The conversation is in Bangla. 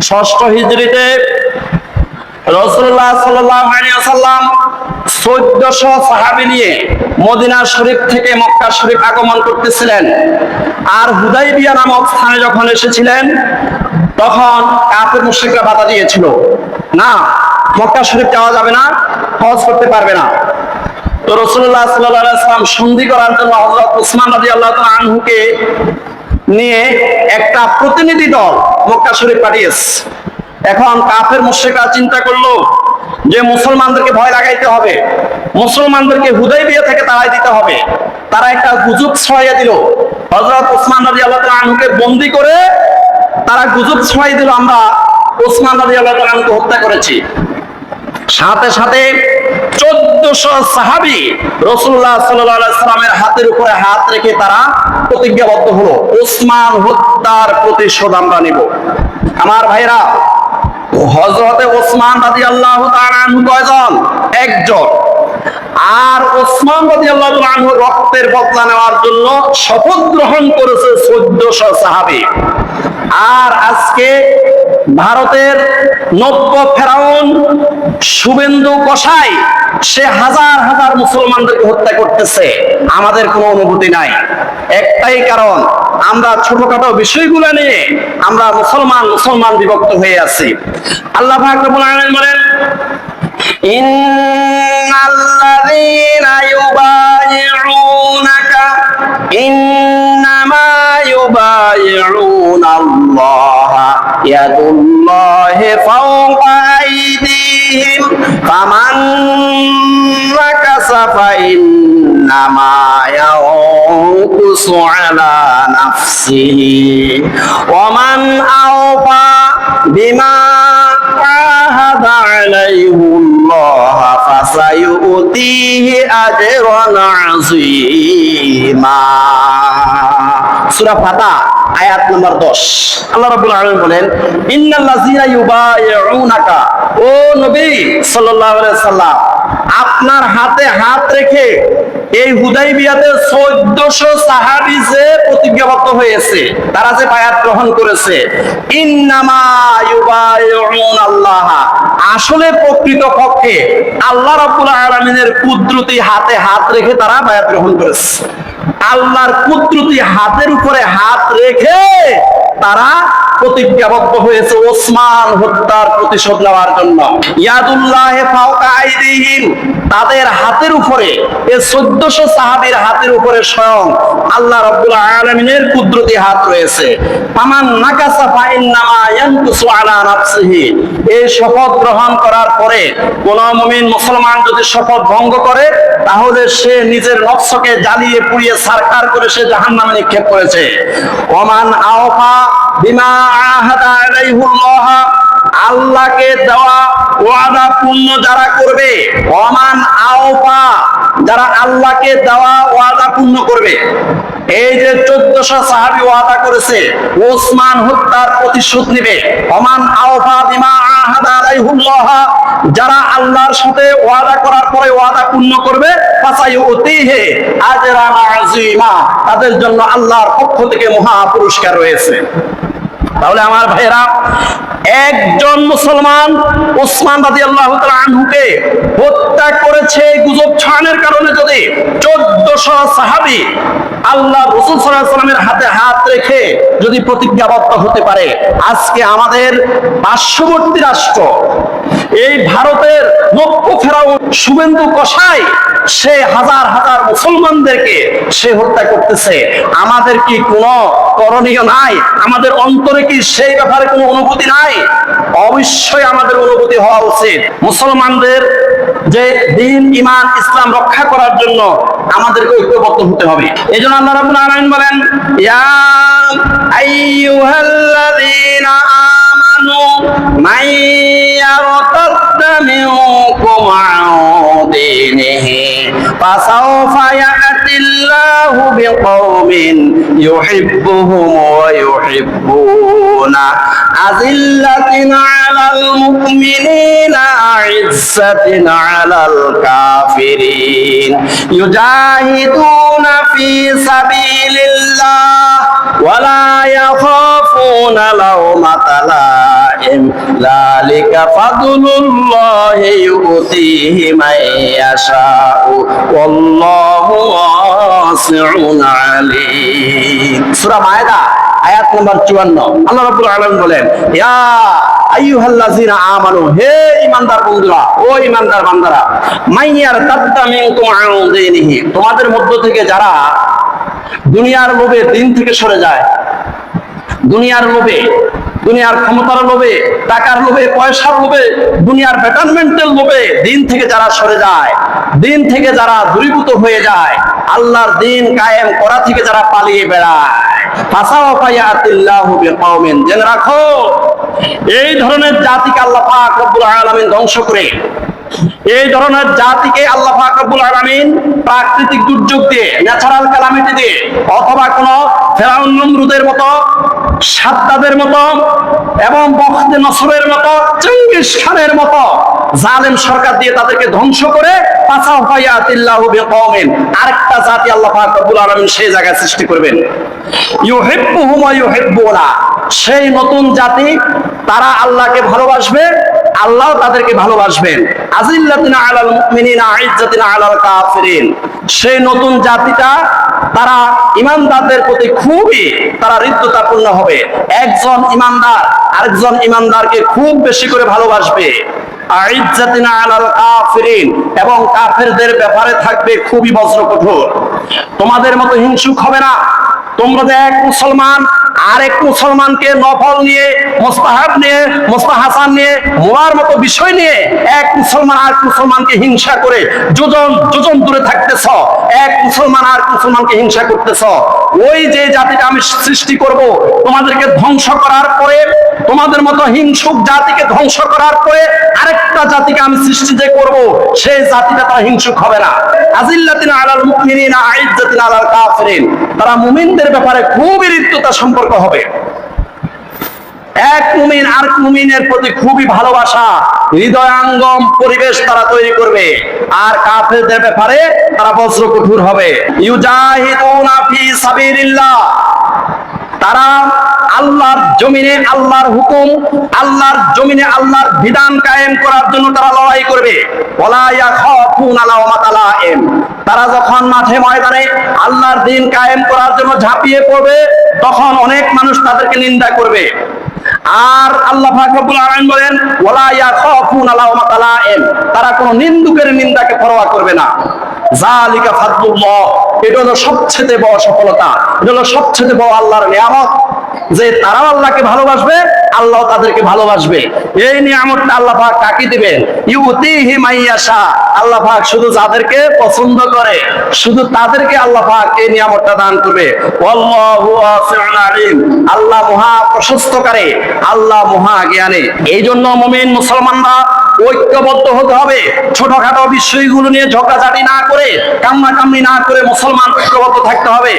ষষ্ঠ হিজরিতে রাসূলুল্লাহ সাল্লাল্লাহু আলাইহি ওয়াসাল্লাম 1400 সাহাবী নিয়ে মদিনা শরীফ থেকে মক্কা শরীফ আগমন করতেছিলেন। আর হুদাইবিয়া নামক স্থানে যখন এসেছিলেন তখন কাফের মুশরিকরা বাধা দিয়েছিল, না মক্কা শরীফ যাওয়া যাবে না, হজ করতে পারবে না। তো রাসূলুল্লাহ সাল্লাল্লাহু আলাইহি ওয়াসাল্লাম সন্ধি করার জন্য হযরত উসমান রাদিয়াল্লাহু তাআলা আনহুকে নিয়ে একটা প্রতিনিধি দল মক্কা শরীফ পাঠিয়েছে। এখন কাফের মুশরিকরা চিন্তা করলো যে মুসলমানদেরকে ভয় লাগাইতে হবে, মুসলমানদেরকে হুদাইবিয়া থেকে তাড়াই দিতে হবে। তারা একটা গুজব ছড়াইয়া দিল, হযরত উসমান রাদিয়াল্লাহু তাআলা আনহুকে বন্দী করে তারা গুজব ছড়াই দিল আমরা উসমান রাদিয়াল্লাহু তাআলা আনহুকে হত্যা করেছি। সাথে সাথে 1400 সাহাবী রাসূলুল্লাহ সাল্লাল্লাহু আলাইহি ওয়াসাল্লামের হাতের উপরে হাত রেখে তারা প্রতিজ্ঞাবদ্ধ হলো, উসমান হত্যার প্রতিশোধ আমরা নিব। আমার ভাইরা, হযরতে ওসমান রাদিয়াল্লাহু তাআলা আনহু কয়জন? একজন। আর ওসমান রাদিয়াল্লাহু তাআলা আনহু রক্তের বদলা নেওয়ার জন্য শপথ গ্রহণ করেছে 1400 সাহাবী। আর আজকে ভারতের নব্য ফেরাউন শুভেন্দু কসাই সে হাজার হাজার মুসলমানদেরকে হত্যা করতেছে, আমাদের কোনো অনুভূতি নাই। একটাই কারণ, আমরা ছোটখাটো বিষয়গুলো নিয়ে আমরা মুসলমান বিভক্ত হয়ে আছি। আল্লাহ পাক রব্বুল আলামিন বলেন, ইন্নাল্লাযীনা ইউবাইউনাকা ইন্নামা ইউবাইউনাল্লাহা ইয়াদুল্লাহি ফাওকা আইদিহিম ফামান নাকাসা ফাইন্নামা ইয়ানকুসু আলা নাফসিহি ওয়ামান আওফা বিমা আহাদা আলাইহুল্লাহ ফাসায়ুতিহি আজরান আযীমা। সূরা ফাতহা আয়াত নম্বর 10। আল্লাহ রাব্বুল আলামিন বলেন, ইন্নাল্লাযীনা ইউবাইউনাকা, ও নবী সাল্লাল্লাহু আলাইহি ওয়াসাল্লাম, আপনার হাতে হাত রেখে এই হুদাইবিয়াতে 1400 সাহাবী যে প্রতিজ্ঞাবদ্ধ হয়েছে, তারা যে বায়াত গ্রহণ করেছে, ইন্নামা ইউবাইউনাল্লাহ, আসলে প্রকৃতপক্ষে আল্লাহ রাব্বুল আলামিনের কুদরতি হাতে হাত রেখে তারা বায়াত গ্রহণ করেছে। আল্লাহর কুদরতি হাতের উপরে হাত রেখে তারা প্রতিজ্ঞাবদ্ধ হয়েছে ওসমান হত্যার প্রতিশোধ নেওয়ার জন্য। ইয়াদুল্লাহি ফাওকা আইদিহিম, তাদের হাতের উপরে, এই 1400 সাহাবীর হাতের উপরে স্বয়ং আল্লাহ রাব্বুল আলামিনের কুদরতি হাত রয়েছে। ফামান নাকাসা ফাইন্নামা ইয়ানকুসু আলা নাফসিহি, এই শপথ গ্রহণ করার পরে কোন মুমিন মুসলমান যদি শপথ ভঙ্গ করে তাহলে সে নিজের নফসকে জ্বালিয়ে পুড়িয়ে সারখার করে সে জাহান্নামে নিক্ষেপ করেছে। ওমান আওফা বিমা আহাদা আলাইহুল্লাহ, আল্লাহকে দেওয়া ওয়াদা পূর্ণ যারা করবে, ওমান আওফা, যারা আল্লাহকে দেওয়া ওয়াদা পূর্ণ করবে। এই যে 1400 সাহাবী ওয়াদা করেছে ওসমান হত্যার প্রতিশোধ নেবে, ওমান আওফা বিমা আহাদা আলাইহুল্লাহ, যারা আল্লাহর সাথে ওয়াদা করার পরে ওয়াদা পূর্ণ করবে, ফাসায়ুতিহি আজরান আযীমা, তাদের জন্য আল্লাহর পক্ষ থেকে মহা পুরস্কার রয়েছে। তাহলে আমার ভাইরা, একজন মুসলমান ওসমান রাদিয়াল্লাহু তাআলা আনহুকে হত্যা করেছে গুজব ছড়ানোর কারণে যদি 1400 সাহাবী আল্লাহ রাসূল সাল্লাল্লাহু আলাইহি ওয়াসাল্লামের হাতে হাত রেখে যদি প্রতিজ্ঞাবদ্ধ হতে পারে, আজকে আমাদের পার্শ্ববর্তী রাষ্ট্র এই ভারতের নব্য ফেরাউন শুভেন্দু কসাই সে হাজার হাজার মুসলমানদেরকে সে হত্যা করতেছে, আমাদের কি কোনো করণীয় নাই? আমাদের অন্তরে কি সেই ব্যাপারে কোনো অনুভূতি নাই? অবশ্যই আমাদের অনুভূতি হওয়া উচিত। মুসলমানদের যে দ্বীন ঈমান ইসলাম রক্ষা করার জন্য আমাদেরকে ঐক্যবদ্ধ হতে হবে। এজন্য আল্লাহ রাব্বুল আলামিন বলেন, ইয়া আইয়ুহাল্লাযীনা আমানু মাইয়ারতাদ্দা মিনকুম আন দীনিহি ফাসাওফা ইয়াতিল্লাহু বিকওমিন ইউহিব্বুহুম ওয়া ইউহিব্বুনা আযিল্লাতিন আলাল মুমিনিনা আ'ইজ্জাতিন আলাল কাফিরিন ইউজাহিদুনা ফি সাবিলিল্লাহ ওয়া লা ইয়াখাফুনা লাওমাতা লাইম যালিকা ফাদলুল্লাহি ইউতিহি মান ইয়াশাউ ওয়াল্লাহু ওয়াসিউন আলীম। সূরা মায়েদা আয়াত নম্বর 54। আল্লাহ রাব্বুল আলামিন বলেন, ইয়া আইয়ুহাল্লাযিনা আমানু, হে ঈমানদার বন্ধুরা, ও ঈমানদার বান্দারা, মাইয়ার তাদ্দা মিনকুম আন দীনিহি, তোমাদের মধ্য থেকে যারা দুনিয়ার লোভে দিন থেকে সরে যায়, দুনিয়ার লোভে, দুনিয়ার ক্ষমতার লোভে, টাকার লোভে, পয়সার লোভে, দুনিয়ার বেটারমেন্টের লোভে দিন থেকে যারা সরে যায়, দিন থেকে যারা দূরীভূত হয়ে যায়, আল্লাহর দিন কায়েম করা থেকে যারা পালিয়ে বেড়ায়, ফাসাওফা ইয়াতিল্লাহু বিকওমিন, জেনে রাখো এই ধরনের জাতিকে আল্লাহ পাক রব্বুল আলামিন ধ্বংস করে, এই ধরনের জাতিকে আল্লাহ পাক রব্বুল আলামিন প্রাকৃতিক দুর্যোগ দিয়ে, ন্যাচারাল ক্যালামিটি দিয়ে, অথবা কোন ফেরাউন নমরুদের মতো, সাদ্দাদের মতো এবং বখতে নসরের মতো, চেঙ্গিস খানের মতো জালেম সরকার দিয়ে তাদেরকে ধ্বংস করে ফাসাওফা ইয়াতিল্লাহু বিকওমিন, আরেকটা জাতি আল্লাহ পাক রব্বুল আলামিন সেই জায়গায় সৃষ্টি করবেন। ইউহিব্বুহুম ওয়া ইউহিব্বুনা, সেই নতুন জাতি, তারা আল্লাহকে ভালোবাসবে, আল্লাহ তাদেরকে ভালোবাসবেন। আজিল্লাতিনা আলাল মুমিনিনা আইজ্জাতিনা আলাল কাফিরিন, সেই নতুন জাতিটা তারা ঈমানদারদের প্রতি খুবই তারা হৃদ্যতাপূর্ণ হবে। একজন ঈমানদার আরেকজন ঈমানদারকে খুব বেশি করে ভালোবাসবে। আইজ্জাতিনা আলাল কাফিরিন, এবং কাফেরদের ব্যাপারে থাকবে খুবই বজ্র কঠোর। তোমাদের মতো হিংসুক হবে না। তোমরা যে এক মুসলমান আরেক মুসলমানকে নফল নিয়ে, মুস্তাহাব নিয়ে, মুস্তাহাসান নিয়ে, মোয়ার মতো বিষয় নিয়ে এক মুসলমান আরেক মুসলমানকে হিংসা করে যোজন যোজন দূরে থাকতেছ, এক মুসলমান আরেক মুসলমানকে হিংসা করতেছ, ওই যে জাতিটা আমি সৃষ্টি করব তোমাদেরকে ধ্বংস করার পরে, তোমাদের মতো হিংসুক জাতিকে ধ্বংস করার পরে আরেকটা জাতিকে আমি সৃষ্টি যে করব, সেই জাতিটা তারা হিংসুক হবে না। আজিল্লাতিনা আলাল মুমিনিনা আইজ্জাতিনা আলাল কাফিরিন, তারা মুমিনদের ব্যাপারে খুবই হৃদ্যতা সম্পর্ক হবে। এক মুমিন আরেক মুমিনের প্রতি খুবই ভালোবাসা, হৃদয়াঙ্গম পরিবেশ তারা তৈরি করবে। আর কাফেরদের ব্যাপারে তারা বজ্র কঠোর হবে। ইউজাহিদুনা ফি সাবিলিল্লাহ, তারা আল্লাহর জমিনে আল্লাহর হুকুম, আল্লাহর জমিনে আল্লাহর বিধান কায়েম করার জন্য তারা লড়াই করবে। ওয়ালা ইয়াখাফুনা লাওমাতা লাইম, তারা যখন মাঠে ময়দানে আল্লাহর দিন কায়েম করার জন্য ঝাঁপিয়ে পড়বে, তখন অনেক মানুষ তাদেরকে নিন্দা করবে। আর আল্লাহ পাক রব্বুল আলামিন বলেন, ওয়ালা ইয়াখাফুনা লাওমাতা লাইম, তারা কোনো নিন্দুকের নিন্দাকে পরোয়া করবে না। যালিকা ফাদলুল্লাহ, এটা হলো সবচেয়ে বড় সফলতা, এটা হলো সবচেয়ে বড় আল্লাহর নিয়ামত, যে তারাও আল্লাহকে ভালোবাসবে, আল্লাহ তাদেরকে ভালোবাসবে। এই নিয়ামতটা আল্লাহ পাক কাকে দিবেন? ইউতিহি মাইয়াশা, আল্লাহ পাক শুধু যাদেরকে পছন্দ করে শুধু তাদেরকে আল্লাহ পাক এই নিয়ামতটা দান করবে। আল্লাহু ওয়াসিউন আলীম, আল্লাহ মহা প্রশস্তকারী, আল্লাহ মহা জ্ঞানী। এই জন্য মুমিন মুসলমানরা ঐক্যবদ্ধ হতে হবে। ছোটখাটো বিষয়গুলো নিয়ে ঝগড়াঝাটি না করে, কান্নাকান্নি না করে মুসলমান ঐক্যবদ্ধ থাকতে হবে।